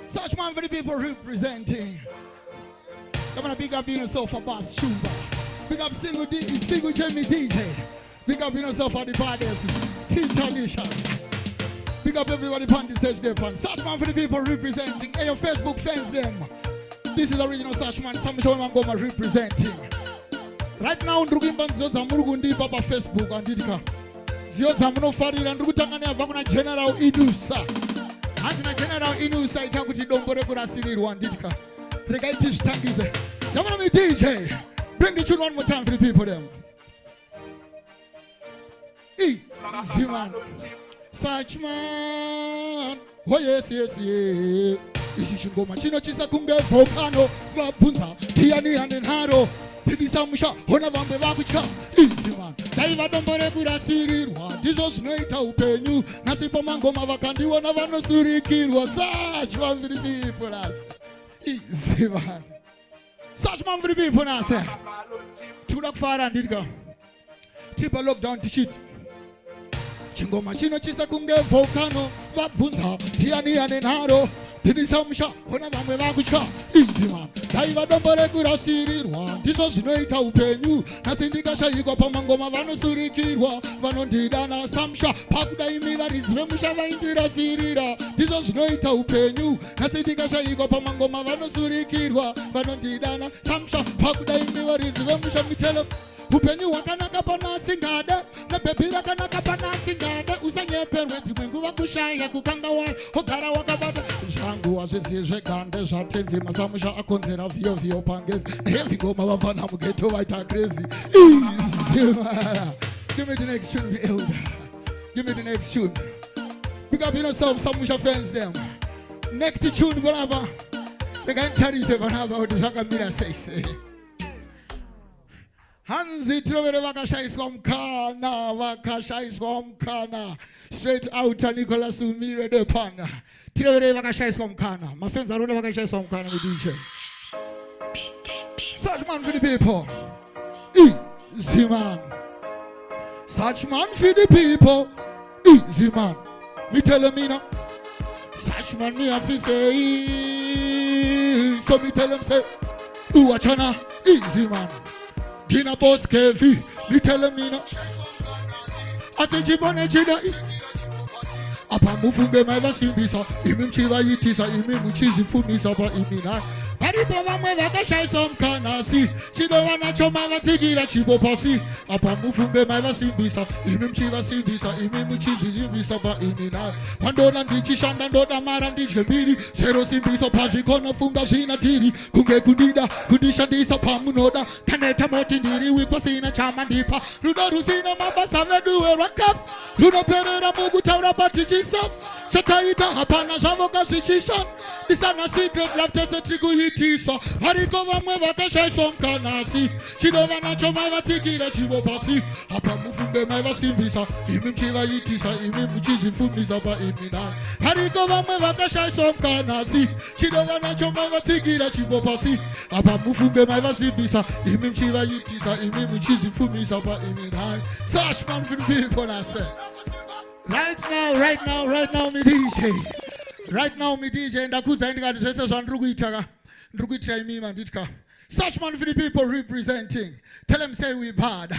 Such man for the people representing. I'm gonna big up yourself for Bass Shuba. Big up single Jamie DJ. Big up yourself for the baddest. Team Talicious. Big up everybody on the stage there. Such man for the people representing. Hey, your Facebook fans them. This is original Such man. Some show I'm going representing. Right now, Ndrugimban Zoza Murugundi Papa Facebook and Didika. Yoza Muno Farid and Rutangania Baguna General Inusa. And General Inusa Itakuti Dombore Kurasiri one Didika. Regaitish Tangize. Come on, me DJ. Bring the tune one more time for the people them. Ziman. Such man. Oh yes, yes, yes. Ishingoma chino chisa kumbe volcano vapunza tiani anenharo tibisamusha hona vambe vakucha Ziman. Daiva dombore kurasirirwa ndizvo zvinoita upenyu nasipo mangoma vakandiona vanosurikirwa. Such man for the people us. Ziman. Such man for the people now, sir. Tulak far and did go. Triple lockdown to shit. Chingoma chino chisa kumge volcano vapunza tiani anenharo tibisamusha hona vamwe vakucha Ziman. Daiva dombore kurasirirwa ndizvo zvinoita upenyu nasindikashayikwa pamangoma vanosurikirwa vanondidana samsha pakudai mivaridzi vemusha vaindirasirira ndizvo zvinoita upenyu nasindikashayikwa pamangoma vanosurikirwa vanondidana samsha pakudai mivaridzi vemusha mitelo upenyu hwakanaka panasingada nebhebhi rakanaka panasingada usanyeperwe dzimwe nguva kushaya kukanga wayo ogara wakabata zvangu hazviziye zvegande zvatenzima samusha akonzera vhiyo pangezi nezingoma vafana mugeto vaita crazy. Give me the next tune, the elder. Give me the next tune. Pick up yourself, samusha fans them. Next tune, whatever. They can't carry the whatever what the Zakamira says. Hanzi trovere vakashaiswa mkana straight out Nicholas Umire de Pana trovere vakashaiswa mkana mafenza arone vakashaiswa mkana with DJ. Such man for the people. Ziman. Such man for the people. Ziman. Me tell him now. Such man me have to say. So me tell him say. Uachana. Ziman. Gina boss Kevi, me tell me no. Ate jibone jida. Apa mufunge maiva simbisa, imimchiva yitisa, imimuchizi fumisa pa imina. Paripo vamwe vakashaiswa mkanasi, chinovana choma vatsigira chibopasi. Apa mufunge maiva simbisa, imimchiva simbisa, imimuchizi simbisa pa imina. Pandona ndichishanda ndoda mara ndichembiri, zero simbisa pazhikono funga zina tiri. Kunge kudida, kudishandisa pamunoda, kaneta moti ndiri wipo sina chama ndipa. Rudo rusina mabasa veduwe rakaf, rudo perera mugu taura pati jisaf. Chataita hapana zavoka sichishan. Disana secret love tese trigu hitisa. Hariko vamwe vakashaiswa mkanasi. Chinovana choma vatsigira chivopasi. Hapa mufunge maiva simbisa. Imimchiva yitisa. Imimuchizi fumisa pa imina. Hariko vamwe vakashaiswa mkanasi. Chinovana choma vatsigira chivopasi. Hapa mufunge maiva simbisa. Imimchiva yitisa. Imimuchizi fumisa pa imina. Such man for the people I said. Right now, me DJ. Right now, me DJ. Ndakuza indika ndisese zwa ndrukuitira imima nditka. Such man for the people representing. Tell them say we bad.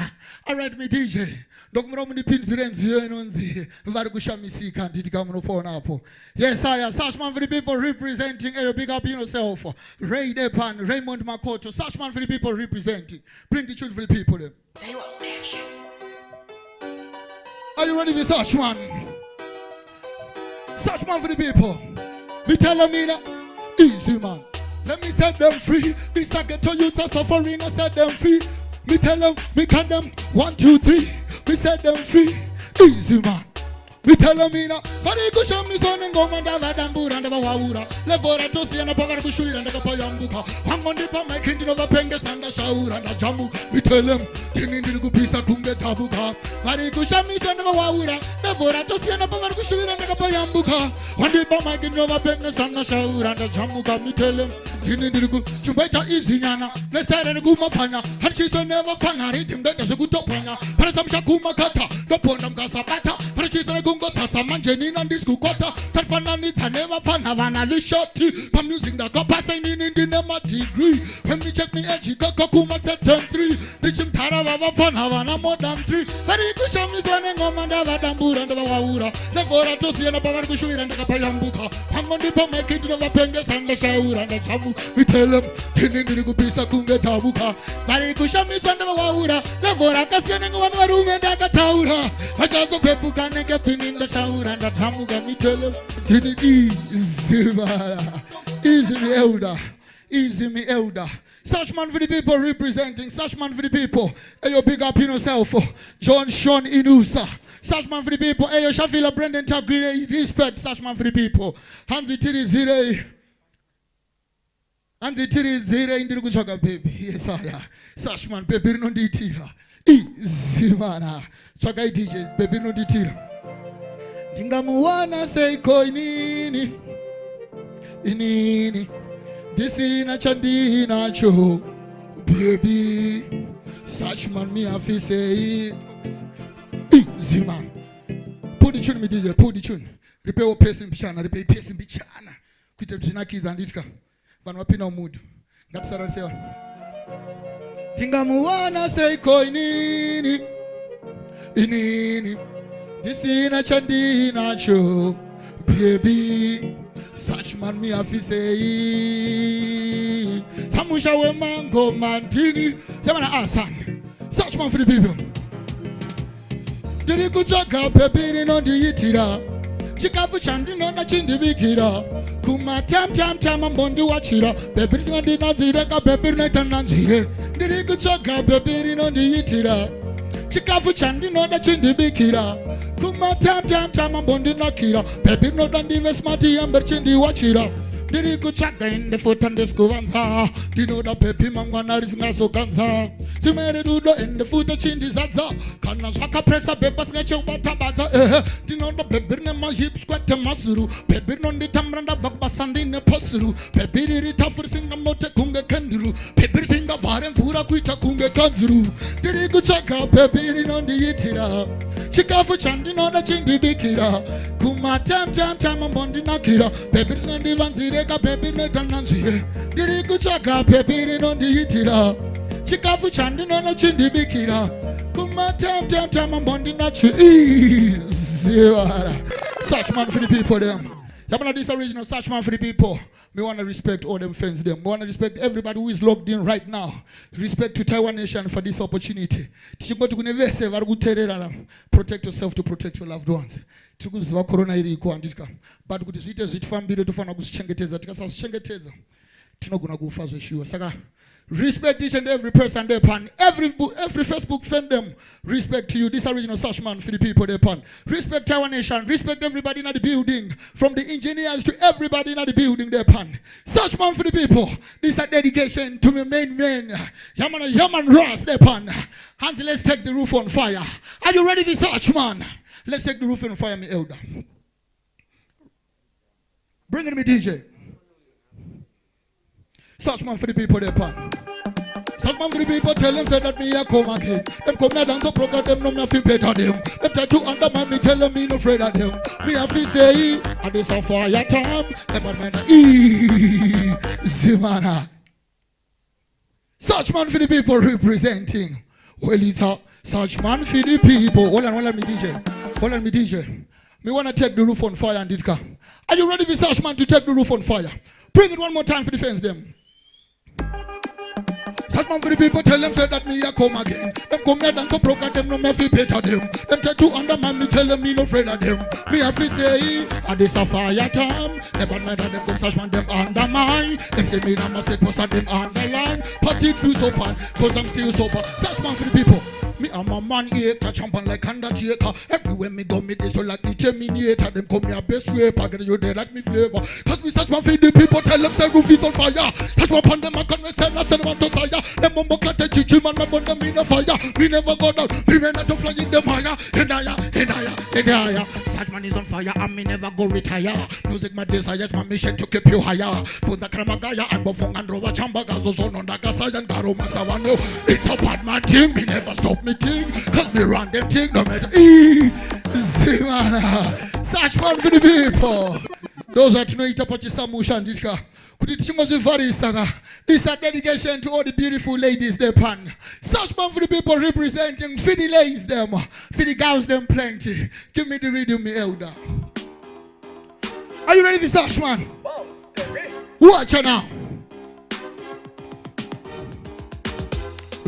Alright, me DJ. Dokumro muni pinzirenzi yonzi. Vari kushamisi nditika munopona hapo. Yes, I am. Such man for the people representing. Hey, big up yourself. Ray Depan, Raymond Makoto. Such man for the people representing. Bring the tune for the people. Them. Are you ready for such man? Such man for the people. Me tell me now, easy man. Let me set them free. This I get to youth are suffering, I set them free. Me tell them, me can them, 1, 2, 3. Me set them free, easy man. Me tell me now, Bari kusham ni son ngoma ndava dambura ndava waura. Levora tosi na pagara kushuri ndaka payambuka. Hangondi pa my king no penge sanda shaura nda jamu. Me tell them, tini ndiru pisa kunge tabuka. Bari kusham ni son ndava waura. Levora tosi na pagara kushuri ndaka payambuka. Handi pa my king no penge sanda shaura nda jamu. Me tell them, tini ndiru chubaita easy nyana. Nestare nguma fanya. Hanchi so never fanya. Ritim ndaka zukutopanya. Para samsha kuma kata. Dopona mkasa bata. Para chisa kungo sasa manje nina ndisukota tafana nitaneva pana vana lishoti I'm using the compass in the degree when me check me edge go kuma 10-3 bitchim tara baba fana vana more than 3 very good show me zone ngoma ndava tambura ndava waura nevora tosi na power kushuira ndakapayambuka hangondi pa make it ndava penge sanda shaura ndachavu we tell them tini ndiri kupisa kunge tabuka very good show me zone ndava waura nevora kasiyana ngwana varume ndakataura vachazo pepuka nenge pini ndashaura ndatambuka me tell them tini easy me elder, easy me elder. Such man for the people representing, such man for the people. Hey, you big up in yourself. John Sean Inusa. Such man for the people. Hey, you Shafila Brendan Tab Green. Respect, such man for the people. Hansi Tiri Zire. Hansi Tiri Zire in the Guchaga baby. Yes, I am. Such man, baby, no ditira. Easy man. Chagai DJ, baby, no ditira. Tingamuana say koinini. Inini. This in a chandina cho, baby. Such man me have to say, easy man. Put the tune me DJ, put the tune. Repair what person bichana, repair person bichana. Quit up Jinakis and Ditka. Van wapina mood. That's what I say. Tingamuana say koinini, inini. This in a chandina cho, baby. Such man me have to say Samusha we mango mantini Yamana asan Such man for the people Diri kuchaka pepiri no di itira Chikafu chandi no na chindi bikira Kuma tam ambondi wachira Pepiri singa di na zire ka pepiri na itananjire Diri kuchaka pepiri no di itira Chikafu chandi no na chindi bikira Kuma tam ambondi nakira Pepi no dan dive smarty amber chindi wachira Diri kuchaka in the foot and the skuvanza Dino da pepi mangwana risinga so kanza Simere dudo in the foot of chindi zaza Kana shaka pressa bebas nga chumba tabaza Dino da pepi ne ma hip squat masuru Pepi no di tamranda vakbasandi ne posuru Pepi diri tafur singa mote kunge kenduru Pepi singa varen pura kuita kunge kanzuru Diri kuchaka pepi no di itira Chikafu chandi no da chindi bikira Kuma tam ambondi nakira Pepi singa di vanzire ka pepi ne tananjire Diri kuchaka pepi no di itira Chikafu chandi no na chindi bikira Kuma tam ambondi nakira Such man for the people them. Yamana this original such man for the people. We want to respect all them fans them. We want to respect everybody who is logged in right now. Respect to Taiwan Nation for this opportunity. Protect yourself to protect your loved ones. Corona but respect each and every person there pan. Every Facebook fan them. Respect to you. This original such man for the people there pan. Respect Taiwan Nation. Respect everybody in the building. From the engineers to everybody in the building there pan. Such man for the people. This is a dedication to my main man. Yaman Ross there pan. Hansi, let's take the roof on fire. Are you ready for such man? Let's take the roof on fire, me elder. Bring it me DJ. Such man for the people there pan. Such man for the people tell them say that me a come again. Them come here dance so program them no me feel better them. Them try to undermine me tell them me no afraid of them. Me a feel say and this a fire time. Them a man Zimana. Such man for the people representing. Well it's a such man for the people. Hold on me DJ. Me wanna take the roof on fire and it come. Are you ready for such man to take the roof on fire? Bring it one more time for the fans them. Such man for the people tell them say that me a come again. Them come here dance so program them no me feel better them. Them try to undermine me tell them me no afraid of them. Me a feel say and this a fire time. Them bad mind and them come such man them undermine. Them say me na must take post and them underline. But it feels so fun cause I'm still sober. Such man for the people. Me and my man here, champion like undertaker. Everywhere me go, me this so like the Terminator. Them come here best way, get you there like me flavor. Cause me such man feed the people, tell them say roof is on fire. Touch one upon them, I can send us and want to fire. Them bumbo cut the chichi man, my bun them in the fire. We never go down, we may not to fly in them higher. Higher. Such man is on fire and me never go retire. Music my desires, my mission to keep you higher. For the Kramagaya and Bofong and Rova Chambaga, so on Nagasai and Garo Masawano. It's a bad man thing, me never stop me thing. Cause me run them thing no matter. Search man for the people. Those that know it about Samu Shandika. Could it was a very saga? This is a dedication to all the beautiful ladies they pan. Search man for the people representing for the ladies them, for the girls them plenty. Give me the rhythm, me elder. Are you ready for search man? Watch her now.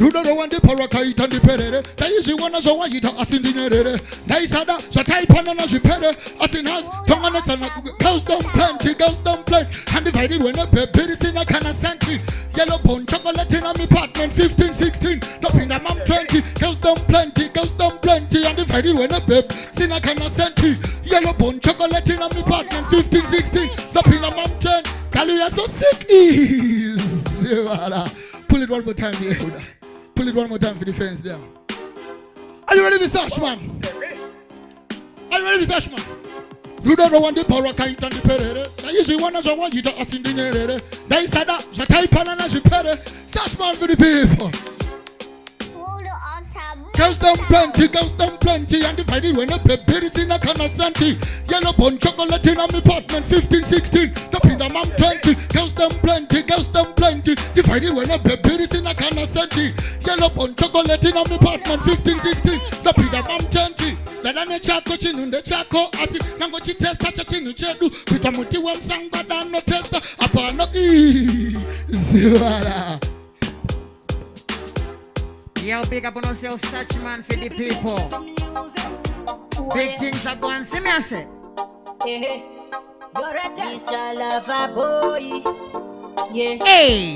Ruda the one the parakite and the perere. That is the one as a white as in the nere. That is other, so type on as the pere. As in has, tongue on it and girls don't plenty, girls don't plenty. And divided when a baby is in a can of santi. Yellow bone chocolate in a me apartment 15, 16. Not in a mom 20. Girls don't plenty, girls don't plenty. And divided when a baby is in a can of santi. Yellow bone chocolate in a me apartment 15, 16. Not in a mom 20. Kalu, you're so sick. Pull it one more time, here. Pull it one more time for the fence there. Are you ready to search, man? Are you ready to search, man? You don't want the power kite and the perere. Now you see one as a one you don't ask in the nere. They said that, the type on and as you pere. Search, man, for the people. Girls them plenty, and divided when a baby is in a can of santi. Yellow bone chocolate in a me apartment 15, 16. The pin a mom 20. Girls them plenty, divided when a baby is in a can of santi. Yellow bone chocolate in a me apartment 15, 16. The pin a mom 20. Lada ne chako chinunde chako asi nango chi testa cha chinu chedu vitamuti wa msanga dano testa apano ziwala. Yo, big up on yourself, search man for the people. Big things are going, see me I say. You're a Mr. Lover Boy. Yeah. Hey.